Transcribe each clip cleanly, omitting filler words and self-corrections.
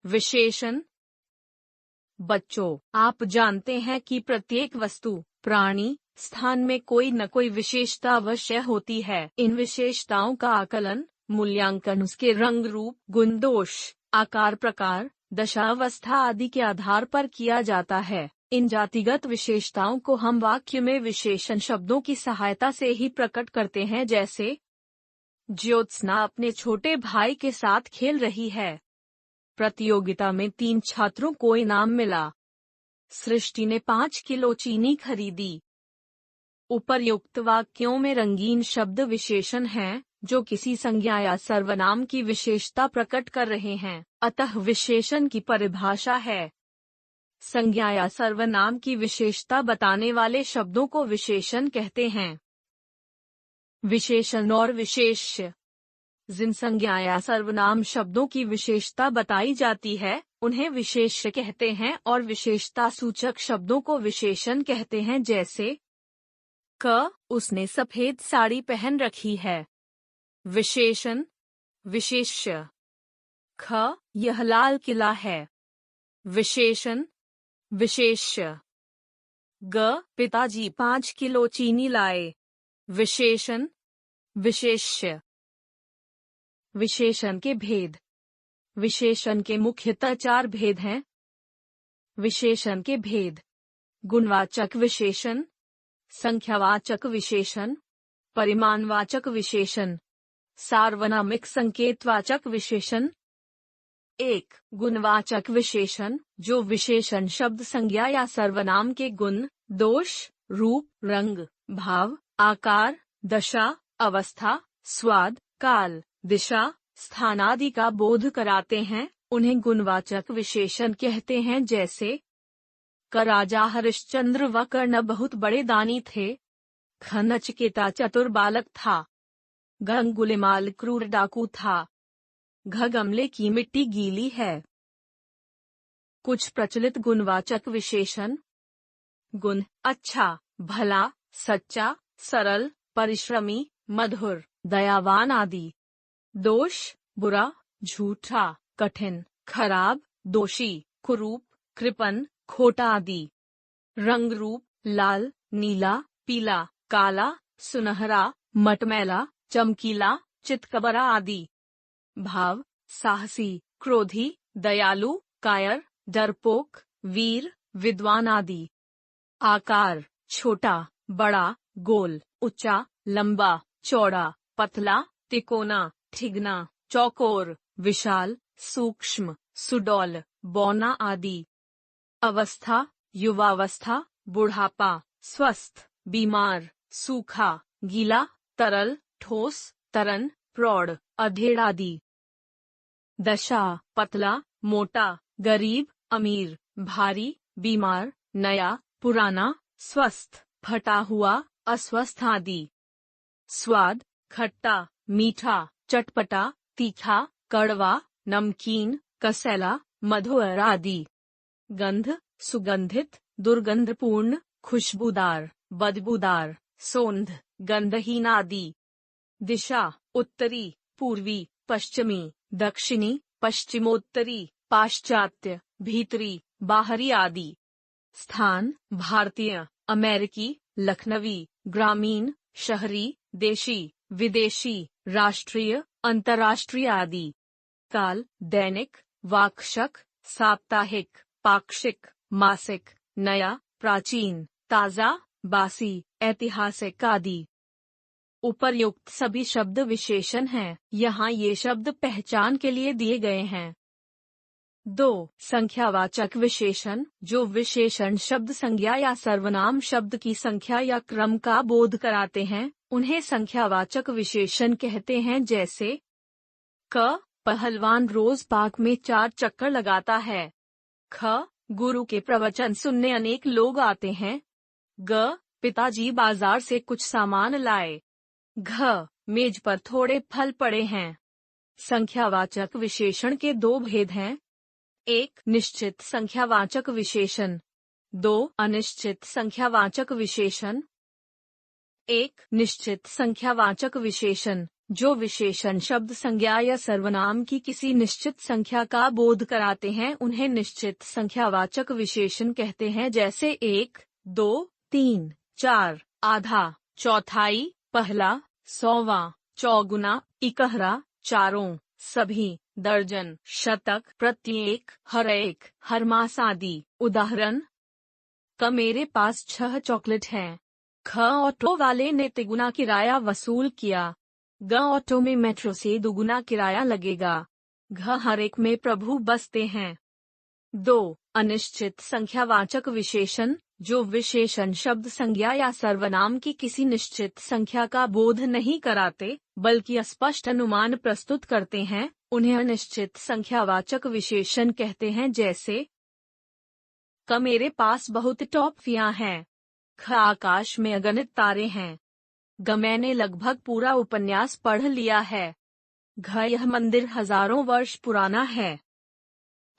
विशेषण। बच्चों, आप जानते हैं कि प्रत्येक वस्तु, प्राणी, स्थान में कोई न कोई विशेषता अवश्य होती है। इन विशेषताओं का आकलन, मूल्यांकन उसके रंग रूप, गुण दोष, आकार प्रकार, दशावस्था आदि के आधार पर किया जाता है। इन जातिगत विशेषताओं को हम वाक्य में विशेषण शब्दों की सहायता से ही प्रकट करते हैं, जैसे ज्योत्सना अपने छोटे भाई के साथ खेल रही है। प्रतियोगिता में 3 छात्रों को इनाम मिला। सृष्टि ने 5 किलो चीनी खरीदी। उपर्युक्त वाक्यों में रंगीन शब्द विशेषण हैं, जो किसी संज्ञा या सर्वनाम की विशेषता प्रकट कर रहे हैं। अतः विशेषण की परिभाषा है, संज्ञा या सर्वनाम की विशेषता बताने वाले शब्दों को विशेषण कहते हैं। विशेषण और विशेष्य। जिन संज्ञा या सर्वनाम शब्दों की विशेषता बताई जाती है, उन्हें विशेष्य कहते हैं, और विशेषता सूचक शब्दों को विशेषण कहते हैं, जैसे क, उसने सफेद साड़ी पहन रखी है। विशेषण। विशेष्य। ख, यह लाल किला है। विशेषण। विशेष्य। ग, पिताजी 5 किलो चीनी लाए। विशेषण। विशेष्य। विशेषण के भेद। विशेषण के मुख्यतः 4 भेद हैं। विशेषण के भेद: गुणवाचक विशेषण, संख्यावाचक विशेषण, परिमाणवाचक विशेषण, सार्वनामिक संकेतवाचक विशेषण। 1. गुणवाचक विशेषण, जो विशेषण शब्द संज्ञा या सर्वनाम के गुण, दोष, रूप, रंग, भाव, आकार, दशा, अवस्था, स्वाद, काल, दिशा, स्थान आदि का बोध कराते हैं, उन्हें गुणवाचक विशेषण कहते हैं, जैसे क, राजा हरिश्चंद्र व कर्ण बहुत बड़े दानी थे। ख, नचिकेता चतुर बालक था। ग, अंगुलिमाल क्रूर डाकू था। घ, गमले की मिट्टी गीली है। कुछ प्रचलित गुणवाचक विशेषण: गुण: अच्छा, भला, सच्चा, सरल, परिश्रमी, मधुर, दयावान आदि। दोष: बुरा, झूठा, कठिन, खराब, दोषी, कुरूप, कृपण, खोटा आदि। रंग रूप: लाल, नीला, पीला, काला, सुनहरा, मटमैला, चमकीला, चितकबरा आदि। भाव: साहसी, क्रोधी, दयालु, कायर, डरपोक, वीर, विद्वान आदि। आकार: छोटा, बड़ा, गोल, ऊंचा, लंबा, चौड़ा, पतला, तिकोना, ठिगना, चौकोर, विशाल, सूक्ष्म, सुडौल, बौना आदि। अवस्था: युवावस्था, बुढ़ापा, स्वस्थ, बीमार, सूखा, गीला, तरल, ठोस, तरन, प्रौढ़, अधेड़ आदि। दशा: पतला, मोटा, गरीब, अमीर, भारी, बीमार, नया, पुराना, स्वस्थ, फटा हुआ, अस्वस्थ आदि। स्वाद: खट्टा, मीठा, चटपटा, तीखा, कड़वा, नमकीन, कसैला, मधुर आदि। गंध: सुगंधित, दुर्गंधपूर्ण, खुशबूदार, बदबूदार, सोंध, गंधहीन आदि। दिशा: उत्तरी, पूर्वी, पश्चिमी, दक्षिणी, पश्चिमोत्तरी, पाश्चात्य, भीतरी, बाहरी आदि। स्थान: भारतीय, अमेरिकी, लखनवी, ग्रामीण, शहरी, देशी, विदेशी, राष्ट्रीय, अंतर्राष्ट्रीय आदि। काल: दैनिक, वार्षिक, साप्ताहिक, पाक्षिक, मासिक, नया, प्राचीन, ताजा, बासी, ऐतिहासिक आदि। उपर्युक्त सभी शब्द विशेषण हैं। यहाँ ये शब्द पहचान के लिए दिए गए हैं। 2. संख्यावाचक विशेषण, जो विशेषण शब्द संज्ञा या सर्वनाम शब्द की संख्या या क्रम का बोध कराते हैं, उन्हें संख्यावाचक विशेषण कहते हैं, जैसे क, पहलवान रोज पार्क में 4 चक्कर लगाता है। ख, गुरु के प्रवचन सुनने अनेक लोग आते हैं। ग, पिताजी बाजार से कुछ सामान लाए। घ, मेज पर थोड़े फल पड़े हैं। संख्यावाचक विशेषण के 2 भेद हैं। 1. निश्चित संख्यावाचक विशेषण। 2. अनिश्चित संख्यावाचक विशेषण। 1. निश्चित संख्यावाचक विशेषण, जो विशेषण शब्द संज्ञा या सर्वनाम की किसी निश्चित संख्या का बोध कराते हैं उन्हें निश्चित संख्यावाचक विशेषण कहते हैं, जैसे 1, 2, 3, 4, आधा, चौथाई, पहला, सौवां, चौगुना, इकहरा, चारों, सभी, दर्जन, शतक, प्रत्येक, हर एक, हर मास आदि। उदाहरण: क मेरे पास 6 चॉकलेट हैं। ख ऑटो वाले ने तिगुना किराया वसूल किया। ग ऑटो में मेट्रो से दुगुना किराया लगेगा। घ हर एक में प्रभु बसते हैं। 2. अनिश्चित संख्यावाचक विशेषण, जो विशेषण शब्द संज्ञा या सर्वनाम की किसी निश्चित संख्या का बोध नहीं कराते बल्कि अस्पष्ट अनुमान प्रस्तुत करते हैं, उन्हें अनिश्चित संख्यावाचक विशेषण कहते हैं, जैसे: क मेरे पास बहुत टॉफियां हैं। ख आकाश में अगणित तारे हैं। ग मैंने लगभग पूरा उपन्यास पढ़ लिया है। घ यह मंदिर हजारों वर्ष पुराना है।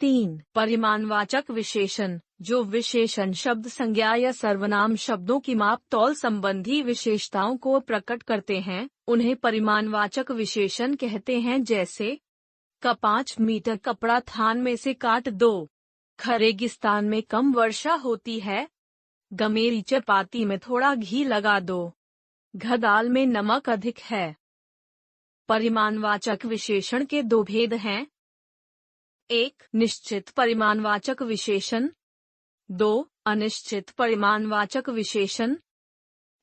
3. परिमाणवाचक विशेषण, जो विशेषण शब्द संज्ञा या सर्वनाम शब्दों की माप तौल संबंधी विशेषताओं को प्रकट करते हैं, उन्हें परिमाणवाचक विशेषण कहते हैं, जैसे: क 5 मीटर कपड़ा थान में से काट दो। ख रेगिस्तान में कम वर्षा होती है। ग मेरी चपाती में थोड़ा घी लगा दो। घ दाल में नमक अधिक है। परिमाणवाचक विशेषण के 2 भेद हैं: 1. निश्चित परिमाणवाचक विशेषण। 2. अनिश्चित परिमाणवाचक विशेषण।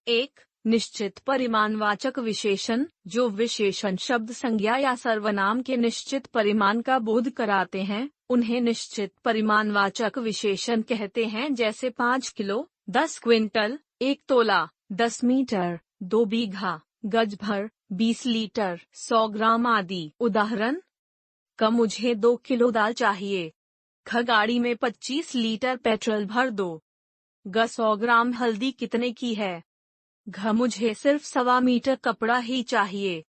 1. निश्चित परिमाणवाचक विशेषण, जो विशेषण शब्द संज्ञा या सर्वनाम के निश्चित परिमाण का बोध कराते हैं, उन्हें निश्चित परिमाणवाचक विशेषण कहते हैं, जैसे 5 किलो, 10 क्विंटल, 1 तोला, 10 मीटर, 2 बीघा, गज भर, 20 लीटर, 100 ग्राम आदि। उदाहरण: क मुझे 2 किलो दाल चाहिए। ख गाड़ी में 25 लीटर पेट्रोल भर दो। ग 100 ग्राम हल्दी कितने की है। घ मुझे सिर्फ 1.25 मीटर कपड़ा ही चाहिए।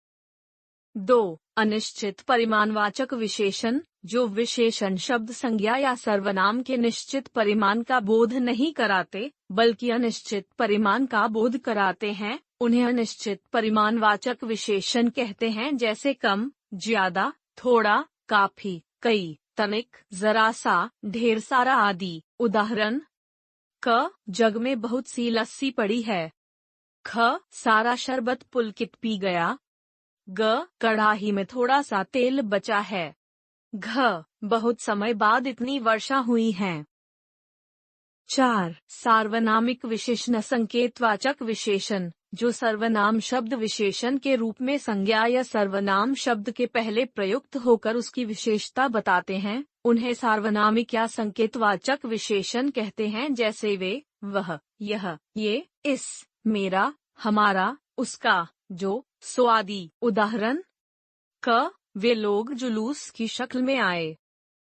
2. अनिश्चित परिमाणवाचक विशेषण, जो विशेषण शब्द संज्ञा या सर्वनाम के निश्चित परिमाण का बोध नहीं कराते बल्कि अनिश्चित परिमाण का बोध कराते हैं, उन्हें अनिश्चित परिमाणवाचक विशेषण कहते हैं, जैसे कम, ज्यादा, थोड़ा, काफी, कई, तनिक, जरा सा, ढेर सारा आदि। उदाहरण: क जग में बहुत सी लस्सी पड़ी है। ख सारा शरबत पुलकित पी गया। ग कढ़ाई में थोड़ा सा तेल बचा है। घ बहुत समय बाद इतनी वर्षा हुई है। 4. सार्वनामिक विशेषण संकेतवाचक विशेषण, जो सर्वनाम शब्द विशेषण के रूप में संज्ञा या सर्वनाम शब्द के पहले प्रयुक्त होकर उसकी विशेषता बताते हैं, उन्हें सार्वनामिक या संकेतवाचक विशेषण कहते हैं, जैसे वे, वह, यह, ये, इस, मेरा, हमारा, उसका, जो, सो आदि। उदाहरण: क वे लोग जुलूस की शक्ल में आए।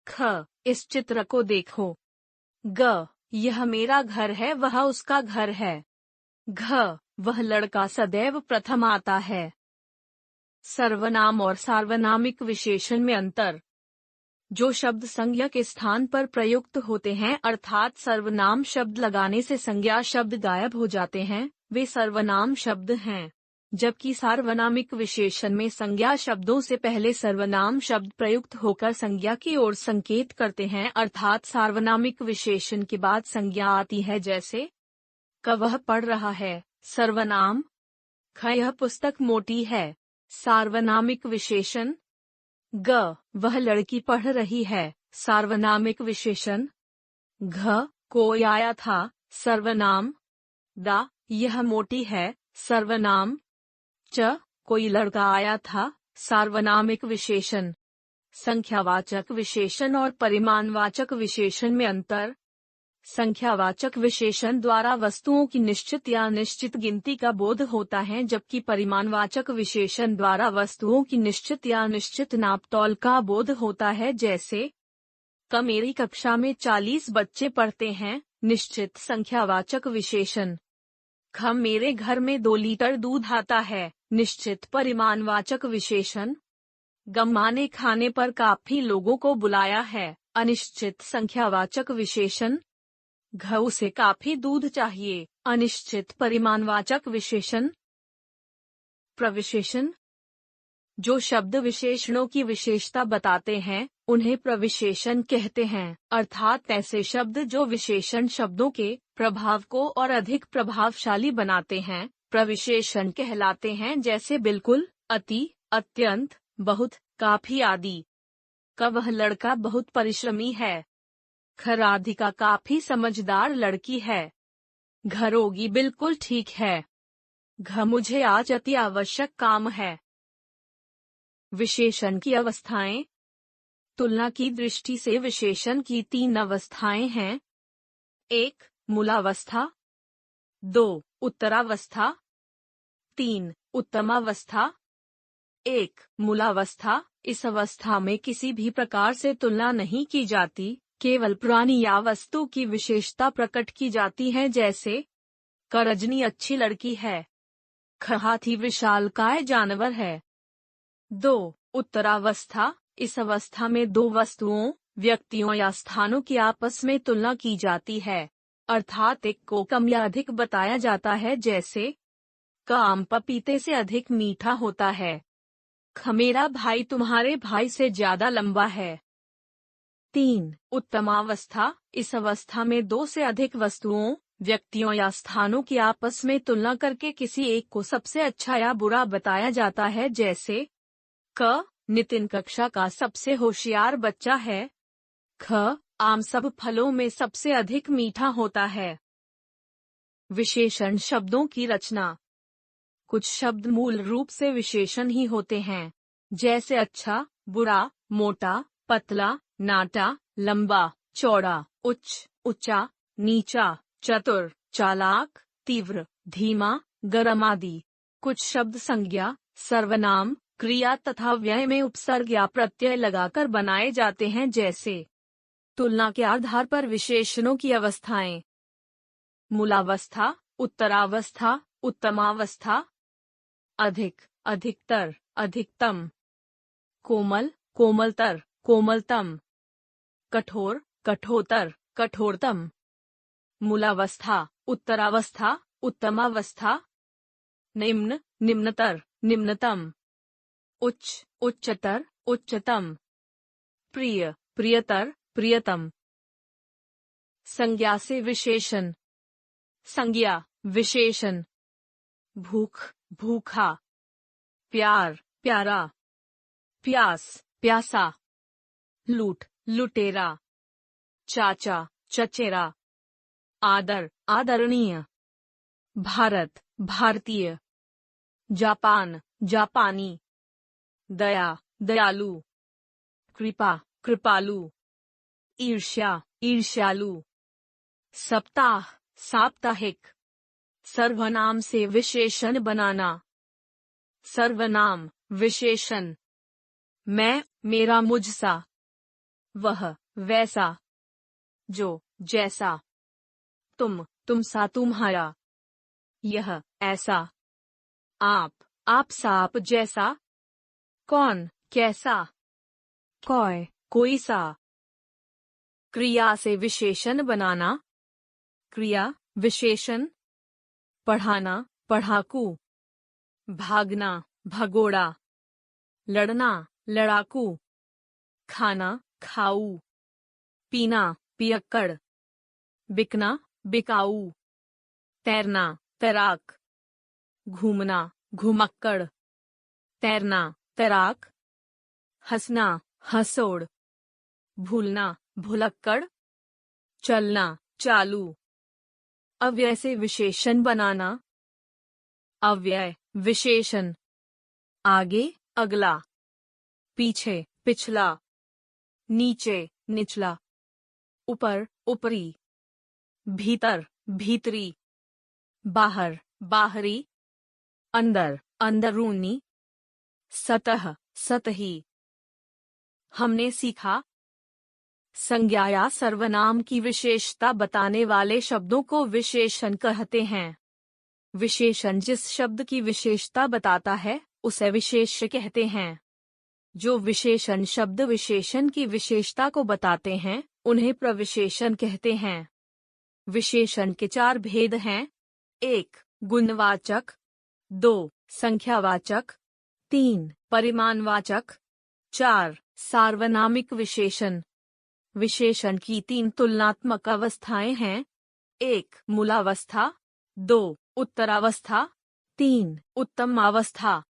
ख इस चित्र को देखो। ग यह मेरा घर है, वह उसका घर है। घ वह लड़का सदैव प्रथम आता है। सर्वनाम और सार्वनामिक विशेषण में अंतर। जो शब्द संज्ञा के स्थान पर प्रयुक्त होते हैं, अर्थात सर्वनाम शब्द लगाने से संज्ञा शब्द गायब हो जाते हैं, वे सर्वनाम शब्द हैं, जबकि सार्वनामिक विशेषण में संज्ञा शब्दों से पहले सर्वनाम शब्द प्रयुक्त होकर संज्ञा की ओर संकेत करते हैं, अर्थात सार्वनामिक विशेषण के बाद संज्ञा आती है, जैसे: क वह पढ़ रहा है, सर्वनाम। ख यह पुस्तक मोटी है, सार्वनामिक विशेषण। ग वह लड़की पढ़ रही है, सार्वनामिक विशेषण। घ कोई आया था, सर्वनाम। दा यह मोटी है, सर्वनाम। च कोई लड़का आया था, सार्वनामिक विशेषण। संख्यावाचक विशेषण और परिमाणवाचक विशेषण में अंतर। संख्यावाचक विशेषण द्वारा वस्तुओं की निश्चित या अनिश्चित गिनती का बोध होता है, जबकि परिमाणवाचक विशेषण द्वारा वस्तुओं की निश्चित या अनिश्चित नापतोल का बोध होता है, जैसे: क मेरी कक्षा में 40 बच्चे पढ़ते हैं, निश्चित संख्यावाचक विशेषण। ख मेरे घर में 2 लीटर दूध आता है, निश्चित परिमाणवाचक विशेषण। ग माँ ने खाने पर काफी लोगों को बुलाया है, अनिश्चित संख्यावाचक विशेषण। घ उसे काफी दूध चाहिए, अनिश्चित परिमाणवाचक विशेषण। प्रविशेषण। जो शब्द विशेषणों की विशेषता बताते हैं उन्हें प्रविशेषण कहते हैं, अर्थात ऐसे शब्द जो विशेषण शब्दों के प्रभाव को और अधिक प्रभावशाली बनाते हैं प्रविशेषण कहलाते हैं, जैसे बिल्कुल, अति, अत्यंत, बहुत, काफी आदि। क वह लड़का बहुत परिश्रमी है। ख राधिका काफी समझदार लड़की है। घरोगी बिल्कुल ठीक है। घ मुझे आज अति आवश्यक काम है। विशेषण की अवस्थाएं। तुलना की दृष्टि से विशेषण की 3 अवस्थाएं हैं। 1. मूलावस्था, 2. उत्तरावस्था, 3. उत्तमावस्था। 1. मूलावस्था। इस अवस्था में किसी भी प्रकार से तुलना नहीं की जाती, केवल प्राणी या वस्तु की विशेषता प्रकट की जाती है, जैसे क रजनी अच्छी लड़की है। ख हाथी विशालकाय जानवर है। 2. उत्तरावस्था। इस अवस्था में दो वस्तुओं, व्यक्तियों या स्थानों की आपस में तुलना की जाती है, अर्थात एक को कम या अधिक बताया जाता है, जैसे क आम पपीते से अधिक मीठा होता है। ख मेरा भाई तुम्हारे भाई से ज्यादा लंबा है। 3. उत्तमावस्था। इस अवस्था में दो से अधिक वस्तुओं, व्यक्तियों या स्थानों की आपस में तुलना करके किसी एक को सबसे अच्छा या बुरा बताया जाता है, जैसे क नितिन कक्षा का सबसे होशियार बच्चा है। ख आम सब फलों में सबसे अधिक मीठा होता है। विशेषण शब्दों की रचना। कुछ शब्द मूल रूप से विशेषण ही होते हैं, जैसे अच्छा, बुरा, मोटा, पतला, नाटा, लंबा, चौड़ा, उच्च, ऊंचा, नीचा, चतुर, चालाक, तीव्र, धीमा, गरम आदि। कुछ शब्द संज्ञा, सर्वनाम, क्रिया तथा व्यय में उपसर्ग या प्रत्यय लगाकर बनाए जाते हैं, जैसे तुलना के आधार पर विशेषणों की अवस्थाएं। मूलावस्था, उत्तरावस्था, उत्तमावस्था। अधिक, अधिकतर, अधिकतम। कोमल, कोमलतर, कोमलतम। कठोर, कठोरतर, कठोरतम। मूलावस्था, उत्तरावस्था, उत्तमावस्था। निम्न, निम्नतर, निम्नतम। उच्च, उच्चतर, उच्चतम। प्रिय, प्रियतर, प्रियतम। संज्ञा से विशेषण। संज्ञा, विशेषण। भूख, भूखा। प्यार, प्यारा। प्यास, प्यासा। लूट, लुटेरा। चाचा, चचेरा। आदर, आदरणीय। भारत, भारतीय। जापान, जापानी। दया, दयालु। कृपा, कृपालु। ईर्ष्या, ईर्ष्यालु। सप्ताह, साप्ताहिक। सर्वनाम से विशेषण बनाना। सर्वनाम, विशेषण। मैं, मेरा, मुझसा। वह, वैसा। जो, जैसा। तुम, तुमसा, तुम्हारा। यह, ऐसा। आप, आपसा, आप जैसा। कौन, कैसा। कोई, कोई सा। क्रिया से विशेषण बनाना। क्रिया, विशेषण। पढ़ाना, पढ़ाकू। भागना, भगोड़ा। लड़ना, लड़ाकू। खाना, खाऊ। पीना, पियक्कड़। बिकना, बिकाऊ। तैरना, तैराक। घूमना, घुमक्कड़। तैरना, तैराक। हंसना, हंसोड़। भूलना, भुलक्कड़। चलना, चालू। अव्यय से विशेषण बनाना। अव्यय, विशेषण। आगे, अगला। पीछे, पिछला। नीचे, निचला। ऊपर, ऊपरी। भीतर, भीतरी। बाहर, बाहरी। अंदर, अंदरूनी। सतह, सतही। हमने सीखा। संज्ञा या सर्वनाम की विशेषता बताने वाले शब्दों को विशेषण कहते हैं। विशेषण जिस शब्द की विशेषता बताता है उसे विशेष्य कहते हैं। जो विशेषण शब्द विशेषण की विशेषता को बताते हैं उन्हें प्रविशेषण कहते हैं। विशेषण के 4 भेद हैं। 1. गुणवाचक। 2. संख्यावाचक। 3. परिमाणवाचक. 4. सार्वनामिक विशेषण. विशेषण की 3 तुलनात्मक अवस्थाएं हैं. 1. मूलावस्था. 2. उत्तरावस्था. 3. उत्तम अवस्था.